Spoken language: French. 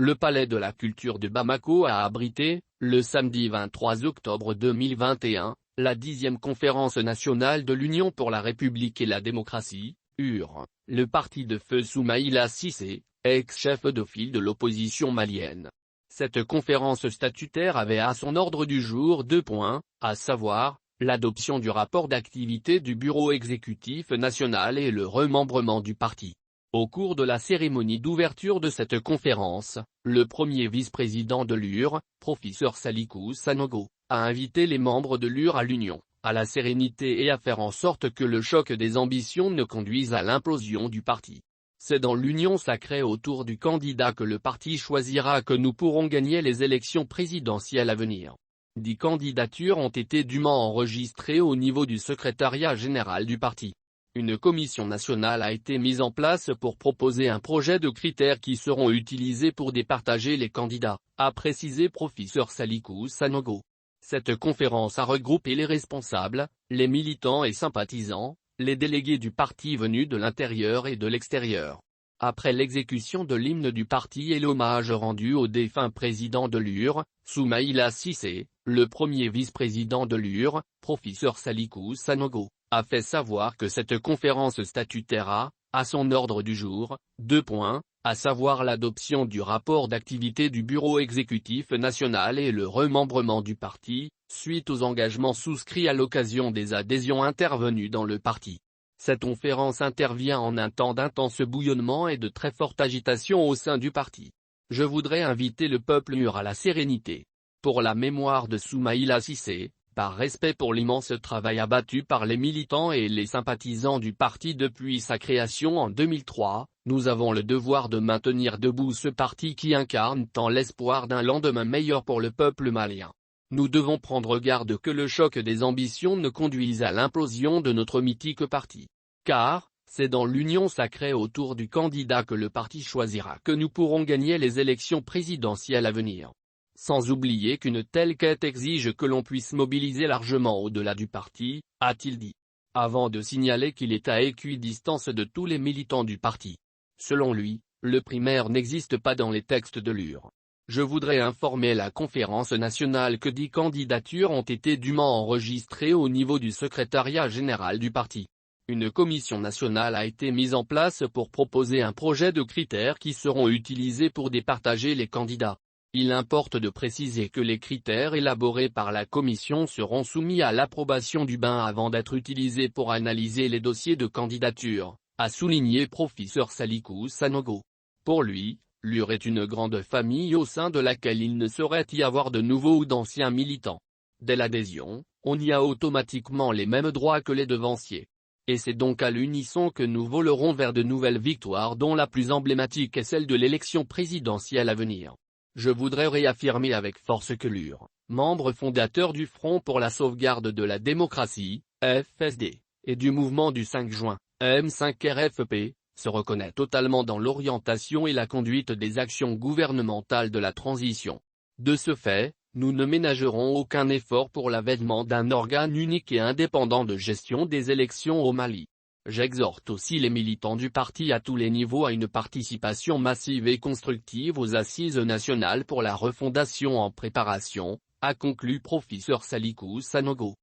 Le Palais de la Culture de Bamako a abrité, le samedi 23 octobre 2021, la 10e conférence nationale de l'Union pour la République et la démocratie, UR, le parti de feu Soumaïla Cissé, ex-chef de file de l'opposition malienne. Cette conférence statutaire avait à son ordre du jour 2 points, à savoir, l'adoption du rapport d'activité du bureau exécutif national et le remembrement du parti. Au cours de la cérémonie d'ouverture de cette conférence, le premier vice-président de l'UR, professeur Salikou Sanogo, a invité les membres de l'UR à l'union, à la sérénité et à faire en sorte que le choc des ambitions ne conduise à l'implosion du parti. C'est dans l'union sacrée autour du candidat que le parti choisira que nous pourrons gagner les élections présidentielles à venir. 10 candidatures ont été dûment enregistrées au niveau du secrétariat général du parti. Une commission nationale a été mise en place pour proposer un projet de critères qui seront utilisés pour départager les candidats, a précisé professeur Salikou Sanogo. Cette conférence a regroupé les responsables, les militants et sympathisants, les délégués du parti venus de l'intérieur et de l'extérieur. Après l'exécution de l'hymne du parti et l'hommage rendu au défunt président de l'UR, Soumaïla Cissé, le premier vice-président de l'UR, professeur Salikou Sanogo, a fait savoir que cette conférence statutaire a, à son ordre du jour, 2 points, à savoir l'adoption du rapport d'activité du bureau exécutif national et le remembrement du parti, suite aux engagements souscrits à l'occasion des adhésions intervenues dans le parti. Cette conférence intervient en un temps d'intense bouillonnement et de très forte agitation au sein du parti. Je voudrais inviter le peuple UR à la sérénité. Pour la mémoire de Soumaïla Cissé, par respect pour l'immense travail abattu par les militants et les sympathisants du parti depuis sa création en 2003, nous avons le devoir de maintenir debout ce parti qui incarne tant l'espoir d'un lendemain meilleur pour le peuple malien. Nous devons prendre garde que le choc des ambitions ne conduise à l'implosion de notre mythique parti. Car, c'est dans l'union sacrée autour du candidat que le parti choisira que nous pourrons gagner les élections présidentielles à venir. Sans oublier qu'une telle quête exige que l'on puisse mobiliser largement au-delà du parti, a-t-il dit. Avant de signaler qu'il est à équidistance de tous les militants du parti. Selon lui, le primaire n'existe pas dans les textes de l'UR. Je voudrais informer la conférence nationale que 10 candidatures ont été dûment enregistrées au niveau du secrétariat général du parti. Une commission nationale a été mise en place pour proposer un projet de critères qui seront utilisés pour départager les candidats. Il importe de préciser que les critères élaborés par la commission seront soumis à l'approbation du BAN avant d'être utilisés pour analyser les dossiers de candidature, a souligné professeur Salikou Sanogo. Pour lui, l'UR est une grande famille au sein de laquelle il ne saurait y avoir de nouveaux ou d'anciens militants. Dès l'adhésion, on y a automatiquement les mêmes droits que les devanciers. Et c'est donc à l'unisson que nous volerons vers de nouvelles victoires dont la plus emblématique est celle de l'élection présidentielle à venir. Je voudrais réaffirmer avec force que l'UR, membre fondateur du Front pour la sauvegarde de la démocratie, FSD, et du mouvement du 5 juin, M5RFP, se reconnaît totalement dans l'orientation et la conduite des actions gouvernementales de la transition. De ce fait, nous ne ménagerons aucun effort pour l'avènement d'un organe unique et indépendant de gestion des élections au Mali. J'exhorte aussi les militants du parti à tous les niveaux à une participation massive et constructive aux assises nationales pour la refondation en préparation, a conclu professeur Salikou Sanogo.